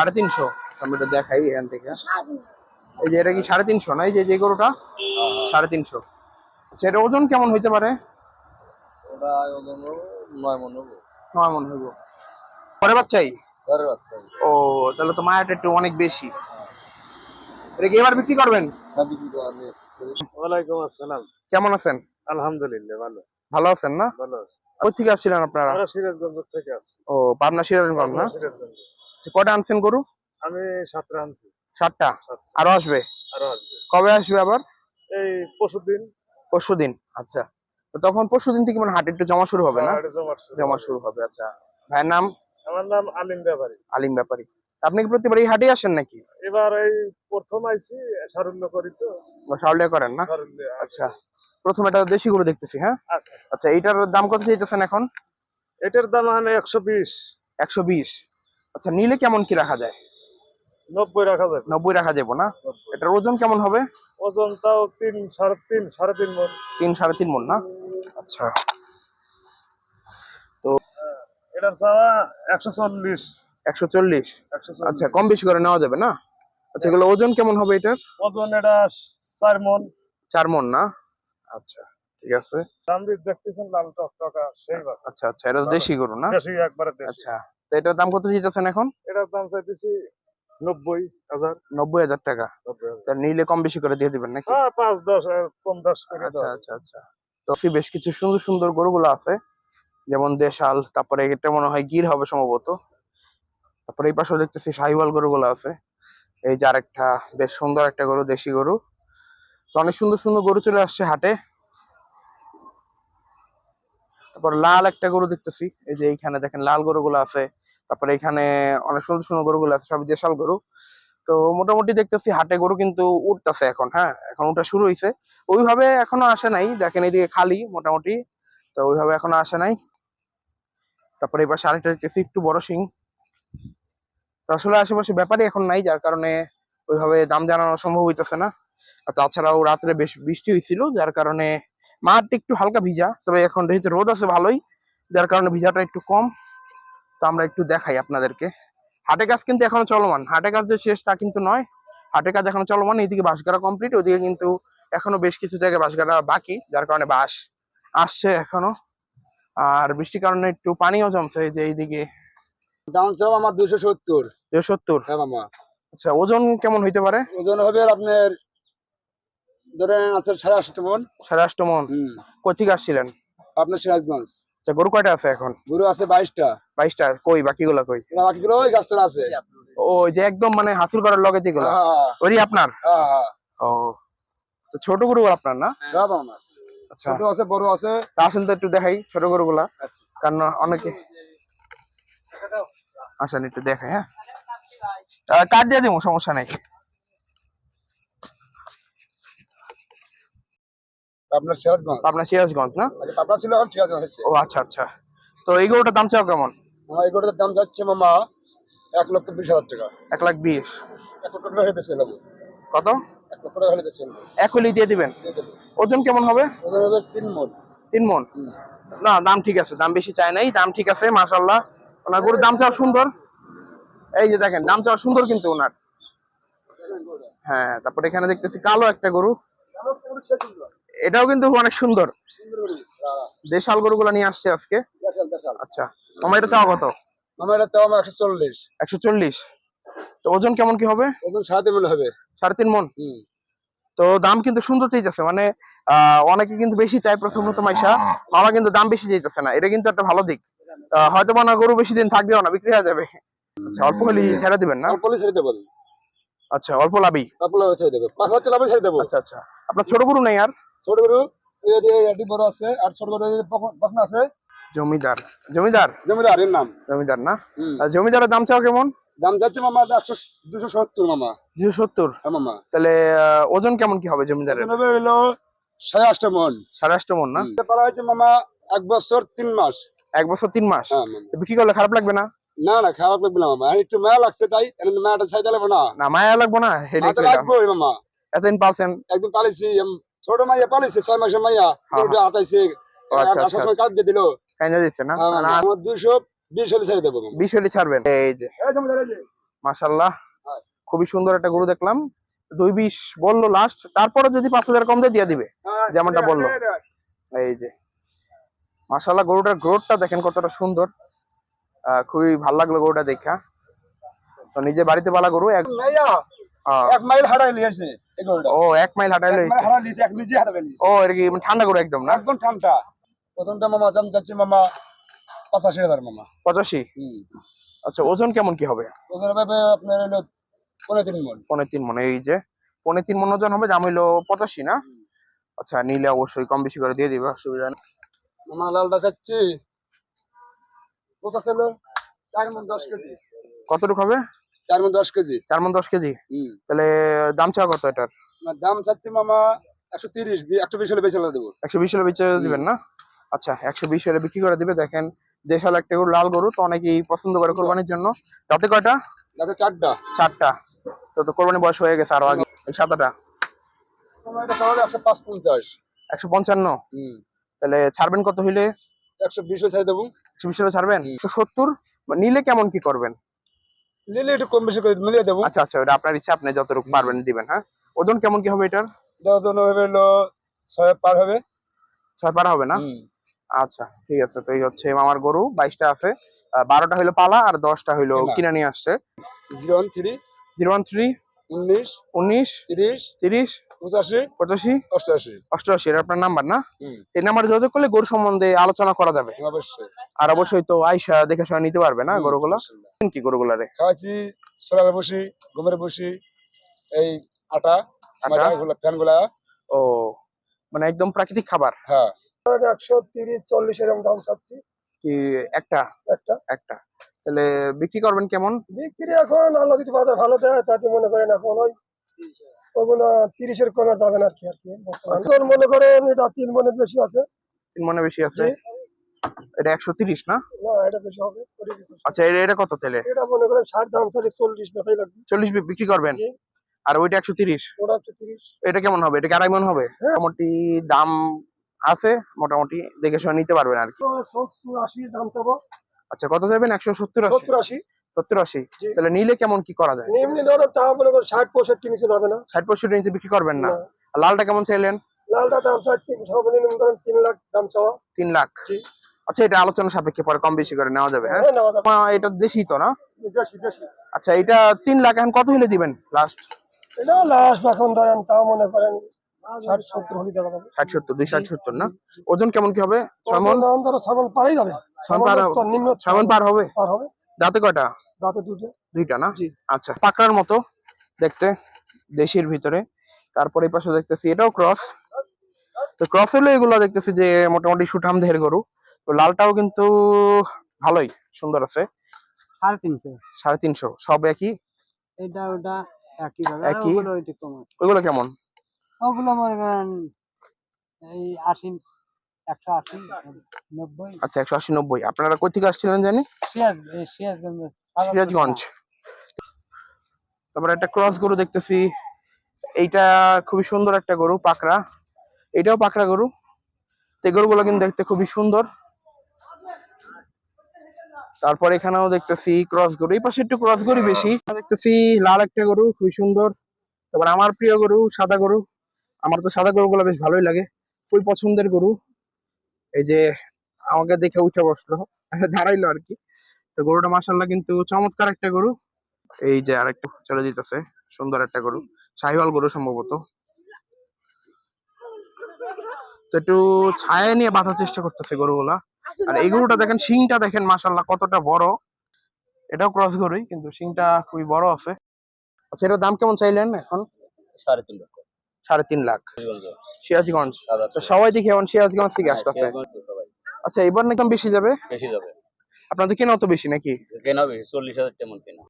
350। আমি এটা দেখাই এখান থেকে। এই যে এটা কি 350 না? এই যে যে গরুটা 350। আচ্ছা, এটা ওজন কেমন হইতে পারে? ওটা ওজন 9 মণ হবে। 9 মণ হইব। পরে বাচ্চাই? ঘরের বাচ্চা। ও, তাহলে তো মায়াটা একটু অনেক বেশি। এটা কি এবার বিক্রি করবেন? ওয়ালাইকুম আসসালাম। কেমন আছেন? আলহামদুলিল্লাহ ভালো। ভালো আছেন না? ভালো আছি। কোথা থেকে আসছিলেন আপনারা? আমরা সিরাজগঞ্জ থেকে আসছি। ও, পাবনা সিরাজগঞ্জ না? সিরাজগঞ্জ। কটা আনছেন গরু? আমি 7টা আনছি। 7টা? 7টা। আরো আসবে? আরো আসবে। কবে আসবে আবার? এই পরশুদিন। পরশুদিন। আচ্ছা, তো তখন পরশুদিন থেকে মানে হাট একটু জমা শুরু হবে না? এটা জমা শুরু হবে। আচ্ছা, ভাইয়ের নাম? আমার নাম আলিম ব্যাপারী। আলিম ব্যাপারী। আপনি কি প্রতিবার এই হাটেই আসেন নাকি? এবার এই প্রথম আইছি, সারুল্য করি তো। সারুল্যা করেন না? সারুল্য। আচ্ছা, প্রথমে এটা দেশি গরু দেখতেছি। হ্যাঁ, আচ্ছা। আচ্ছা, এইটার দাম কত চাইতেছেন এখন? এটার দাম মানে 120। 120। আচ্ছা, নিলে কেমন কি রাখা যায়? 90 রাখা যাবে। 90 রাখা যাবে না? এটার ওজন কেমন হবে? ওজন তাও 3, 3.5 মণ। 3-3.5 মণ না? আচ্ছা, তো এটার চাওয়া 140। 140। 140। আচ্ছা, কম বেশি করে নেওয়া যাবে না? আচ্ছা, এগুলো ওজন কেমন হবে এটার? ওজন এটা 4 মণ। 4 মণ না? আচ্ছা, ঠিক আছে। দাম দিয়ে দেখতেছেন লাল টকটকা সেই বাচ্চা। আচ্ছা আচ্ছা, এটা তো দেশি গরু না? দেশি, একবারে দেশি। আচ্ছা, তো এটার দাম কত চাইতেছেন এখন? এটার দাম চাইতেছি 90,000। 90,000 টাকা? 90,000। তা নিলে কম বেশি করে দিয়ে দিবেন নাকি? হ্যাঁ, 5-10 কম 10 করে আচ্ছা দাও। আচ্ছা আচ্ছা, তো বেশ কিছু সুন্দর সুন্দর গরুগুলো আছে, যেমন দেশাল, তারপরে এটা মনে হয় গির হবে সম্ভবত। তারপরে এই পাশেও দেখতেছি শাহিওয়াল গরুগুলো আছে। এই যে আরেকটা বেশ সুন্দর একটা গরু, দেশি গরু। তো অনেক সুন্দর সুন্দর গরু চলে আসছে হাটে। তারপর লাল একটা গরু দেখতেছি, এই যে এইখানে দেখেন লাল গরুগুলো আছে। তারপরে এখানে অনেক সুন্দর সুন্দর গরুগুলো আছে, সব দেশাল গরু। তো মোটামুটি দেখতেছি হাটে গরু কিন্তু উঠতেছে এখন। হ্যাঁ, এখন উঠা শুরু হয়েছে। ওইভাবে এখনো আসে নাই, দেখেন এদিকে খালি মোটামুটি। তো ওইভাবে এখনো আসে নাই। তারপরে এবার আরেকটা দেখতেছি একটু বড় সিং। তো আসলে আশেপাশে ব্যাপারই এখন নাই, যার কারণে ওইভাবে দাম জানানো সম্ভব হইতেছে না। আর তাছাড়াও রাত্রে বেশ বৃষ্টি হয়েছিল, যার কারণে মাঠটা একটু হালকা ভিজা, তবে এখন যেহেতু রোদ আছে ভালোই, যার কারণে ভিজাটা একটু কম। তো আমরা একটু দেখাই আপনাদেরকে। হাটে কাজ কিন্তু এখনো চলমান, হাটে কাজ যে শেষ তা কিন্তু নয়। হাটের কাজ এখনো চলমান, এইদিকে বাঁশ গাড়া কমপ্লিট, ওইদিকে কিন্তু এখনো বেশ কিছু জায়গায় বাঁশ গাড়া বাকি, যার কারণে বাঁশ আসছে এখনো। আর বৃষ্টির কারণে একটু পানিও জমছে এই যে এইদিকে। দাম চাও আমার 270। 270? হ্যাঁ মামা। আচ্ছা, ওজন কেমন হইতে পারে? ওজন হবে আপনার ধরেন আছে 8.5 মণ। 8.5 মণ? কই থেকে আসছিলেন? আপনার সিরাজগঞ্জ। আচ্ছা, গরু কয়টা আছে এখন? গরু আছে 22টা। 22টা? কই বাকিগুলা কই? বাকিগুলো ওই গাছতলা আছে। ওই যে একদম মানে হাসিল করার লগে যেগুলা, ওই আপনার? হ্যাঁ হ্যাঁ। ও, তো ছোট গরু আপনার না? হ্যাঁ মামা। আচ্ছা, ছোট আছে বড় আছে। তা আসেন তো একটু দেখাই ছোট গরুগুলা, কারণ অনেকে আসেন একটু দেখাই। হ্যাঁ, কার্ড দিয়ে দিব, সমস্যা নেই। আপনার সিরাজগঞ্জ। আপনার সিরাজগঞ্জ না? আপনার ছিল এখন সিরাজগঞ্জ হচ্ছে। ও আচ্ছা আচ্ছা, তো এই গরুটার দাম চাও কেমন? আমার এই গরুটার দাম যাচ্ছে মামা 1,20,000 টাকা। 1,20,000? 1 লক্ষ টাকা হইতেছে না। কত? 1 লক্ষ টাকা হইতেছে না। এক হলেই দিয়ে দিবেন? ওজন কেমন হবে? ওজন হবে 3 মণ। 3 মণ? না, দাম ঠিক আছে, দাম বেশি চাই নাই, দাম ঠিক আছে মাশাআল্লাহ। ওনার গরুর দাম চাও সুন্দর, এই যে দেখেন দাম চাও সুন্দর কিন্তু ওনার। হ্যাঁ, তারপরে এখানে দেখতেছি কালো একটা গরু, এটাও কিন্তু অনেক সুন্দর। দেশাল গরুগুলা নিয়ে আসছে আজকে। আচ্ছা, আমার এটা চাও কত? আমার এটা চাও 140। 140? তো ওজন কেমন কি হবে? ওজন 3.5 মণ হবে। 3.5 মণ? তো দাম কিন্তু সুন্দর চাইতেছে, মানে অনেকে কিন্তু বেশি চায় প্রথম প্রথম আইসা, মামা কিন্তু দাম বেশি চাইতেছে না, এটা কিন্তু একটা ভালো দিক। হয়তো না গরু বেশি দিন থাকবেও না, বিক্রি হয়ে যাবে। আচ্ছা, অল্প হলে ছেড়ে দিবেন না? অল্প হলে ছেড়ে দেবো। আচ্ছা, অল্প লাভই? অল্প হলে ছেড়ে দেবো, 5,000 লাভে ছেড়ে দেবো। আচ্ছা আচ্ছা, আপনার ছোট গরু নেই আর? ছোট গরু এটি বড় আছে, আর ছোট গরু বকনা আছে। জমিদার? জমিদার? জমিদার এর নাম। জমিদার না? আর জমিদারের দাম চাও কেমন? দাম যাচ্ছে মামা 270 মামা। 270? হ্যাঁ মামা। তাহলে ওজন কেমন কি হবে জমিদারের? ওজন হবে হলো 8.5 মণ। 8.5 মণ না? পালা হয়েছে মামা 1 বছর 3 মাস। 1 বছর 3 মাস? হ্যাঁ মামা। বিক্রি করলে খারাপ লাগবে না? না না, খারাপ লাগবে না মামা, একটু মায়া লাগছে তাই, মায়াটা ছাইতে লাগবে না। না, মায়া লাগবে না, হেডেক লাগবে মামা। এতদিন পালছেন? একদিন পালিছি, ছোট মাইয়া পালিছে 6 মাসের মাইয়া, হাতাইছে, সবসময় কাজ দিয়ে দিল। কাইনা দিচ্ছে না? আমার 220 হলে ছেড়ে দেবো। 20 হলে ছাড়বেন? এই যে মাশাল্লাহ, হ্যাঁ। খুবই সুন্দর একটা গরু দেখলাম। 220 বললো লাস্ট, তারপরে যদি 5,000 কম দিয়ে দিবে, যেমনটা বললো। এই যে মাশাল্লাহ, গরুটার গ্রোথটা দেখেন কতটা সুন্দর। খুবই ভালো লাগলো গরুটা দেখা। তো নিজে বাড়িতে পালা গরু মাইয়া আহ, 1 মাইল হাঁটাই লিয়েছে এই গরুটা। ও 1 মাইল হাঁটাইলো। 1 মাইল হাঁটা লিয়েছে, এক নিজে হাঁটা লিয়েছে। ও এটা কি মানে ঠান্ডা গরু একদম না? একদম ঠান্ডা। প্রথমটা মামা দাম চাচ্ছি মামা 85,000 মামা। 85? আচ্ছা, ওজন কেমন কি হবে? ওজন ভাবে আপনার হলো 3.5 মণ। 3.5 মন। এই যে 3.5 মন ওজন হবে, দাম হইলো 85 না? আচ্ছা, নিলে অবশ্যই কম বেশি করে দিয়ে দিবে, অসুবিধা নেই। মামা লালটা চাচ্ছি 4 মণ 10 কেজি। কতটুকু হবে? 4 মণ 10 কেজি। 4 মন 10 কেজি? তাহলে দাম চাওয়া কত এটার? দাম চাচ্ছি মামা 130, 120 হলে বেশি দেবো। 120 হলে বেচে দিবেন না? আচ্ছা, 120 হলে বিক্রি করে দিবে। দেখেন দেশাল একটা গরু, লাল গরু, তো অনেকেই পছন্দ করে কোরবানির জন্য। তাতে কয়টা? গাছে 4টা। 4টা। তো কোরবানি বয়স হয়ে গেছে আরো আগে, এই 7টা। মামা এটা তাহলে 105-50। 155? তাহলে ছাড়বেন কত হইলে? 120 ছাই দেবো। 120 হলে ছাড়বেন? 170 নিলে কেমন কি করবেন? নিলে একটু কম বেশি করে মিলিয়ে দেবো। আচ্ছা আচ্ছা, ওটা আপনার ইচ্ছা, আপনি যতটুকু পারবেন দিবেন। হ্যাঁ, ওজন কেমন কি হবে এটার? ওজন হবে হলো 6 পার হবে। 6 পারা হবে না? আচ্ছা ঠিক আছে। তো এই হচ্ছে মামার গরু, 22টা আছে। 12টা হইলো পালা আর 10টা হইলো কেনা। কিনে নিয়ে আসছে। 013 013 19 19 30 30 85 85 88। 88 এটা আপনার নাম্বার না? এই নাম্বারে যোগাযোগ করলে গরু সম্বন্ধে আলোচনা করা যাবে। অবশ্যই। আর অবশ্যই তো আইসা দেখে শুনে নিতে পারবে না গরুগুলো? কি গরুগুলারে খাওয়াচ্ছি সোলার বসি, গমের বসি, এই আটা, আটা? ফ্যান গুলা। ও, মানে একদম প্রাকৃতিক খাবার। হ্যাঁ 130-40 এরকম দাম চাচ্ছি। কি একটা? একটা একটা। তাহলে বিক্রি করবেন কেমন? বিক্রি এখন আল্লাহ যদি বাজার ভালো দেয় তাতে মনে করেন এখন ওগুলো 30-এর কমে যাবে না আর কি। এখন মনে করেন এটা 3 মণের বেশি আছে। 3 মনে বেশি আছে? এটা 130 না? না এটা বেশি হবে। আচ্ছা, এটা কত তাহলে? এটা মনে করেন 60 দাম চাচ্ছি, 40 বেচাই লাগবে। 40 বিক্রি করবেন? আর ওইটা 130? ওটা 130। এটা কেমন হবে? এটা কি 2.5 মণ হবে? হ্যাঁ। মোটামুটি দাম আছে, মোটামুটি দেখে শুনে নিতে পারবেন আর কি। 70-80 দাম চাবো। আচ্ছা, কত যাবেন? 170? 70-80। 70-80? তাহলে নিলে কেমন কি করা যায়? এমনি ধরো তা মনে করেন 60-65 নিচে যাবে না। 60-65 ইঞ্চি বিক্রি করবেন না? না। আর লালটা কেমন চাইলেন? লালটা দাম চাচ্ছি সর্বনিম্ন ধরেন 3 লাখ দাম চাওয়া। 3 লাখ? জি। আচ্ছা, এটা আলোচনা সাপেক্ষে পরে কম বেশি করে নেওয়া যাবে। হ্যাঁ, হ্যাঁ নেওয়া যাবে। এটা দেশি তো না? দেশি দেশি। আচ্ছা, এটা 3 লাখ, এখন কত হলে দিবেন লাস্ট? এটা লাস্ট এখন ধরেন তাও মনে করেন 60-70 হলে দেওয়া যাবে। 60-70, 260-70 না? ওজন কেমন কি হবে? 6 মণ? দাম ধরো 6 মণ পারই যাবে। 6 মণ পার হবে? তো নিম্ন 6 মণ পার হবে? পার হবে। দাঁতে কয়টা? দাঁতে দুটো। দুইটা না? জি। আচ্ছা, পাকড়ার মতো দেখতে, দেশির ভিতরে। তারপরে এই পাশে দেখতেছি এটাও ক্রস। তো ক্রস হলো এগুলো দেখতেছি যে মোটামুটি সুঠাম দেহের গরু। তো লালটাও কিন্তু ভালোই সুন্দর আছে। 350। 350? সব একই? এটা ওটা একই ভাবে। একই? ওগুলো একটু কম আছে। ওইগুলো কেমন? ওগুলো মনে করেন এই 80, 180, 90। আচ্ছা, 180-90। আপনারা কই থেকে আসছিলেন জানি? সিরাজগঞ্জ। সিরাজগঞ্জ। তারপরে একটা ক্রস গরু দেখতেছি, এইটা খুবই সুন্দর একটা গরু, পাকড়া। এটাও পাকড়া গরু। এই গরুগুলো কিন্তু দেখতে খুবই সুন্দর। তারপর এখানেও দেখতেছি ক্রস গরু, এই পাশে একটু ক্রস গরু বেশি। দেখতেছি লাল একটা গরু, খুবই সুন্দর। তারপর আমার প্রিয় গরু সাদা গরু। আমার তো সাদা গরুগুলো বেশ ভালোই লাগে, খুবই পছন্দের গরু। এই যে আমাকে দেখে উঠে বসলো, দাঁড়াইলো আর কি। তো গরুটা মাশাআল্লাহ কিন্তু চমৎকার একটা গরু। এই যে আরেকটু চলে যেতেছে, সুন্দর একটা গরু, শাহিওয়াল গরু সম্ভবত। তো একটু ছায়া নিয়ে বাঁধার চেষ্টা করতেছে গরুগুলা। আর এই গরুটা দেখেন, শিংটা দেখেন মাশাআল্লাহ কতটা বড়। এটাও ক্রস গরুই, কিন্তু শিংটা খুবই বড় আছে। আচ্ছা, এটার দাম কেমন চাইলেন এখন? 3.5 লক্ষ। 3.5 লাখ? সিরাজগঞ্জ। সিরাজগঞ্জ? সাদা তো সবাই দেখি এখন সিরাজগঞ্জ থেকে আসতেছে। সিরাজগঞ্জ তো সবাই আচ্ছা, এবার নাকি দাম বেশি যাবে? বেশি যাবে। আপনাদের কেনা তো বেশি নাকি? কেনা বেশি, 40,000 তেমন কেনা।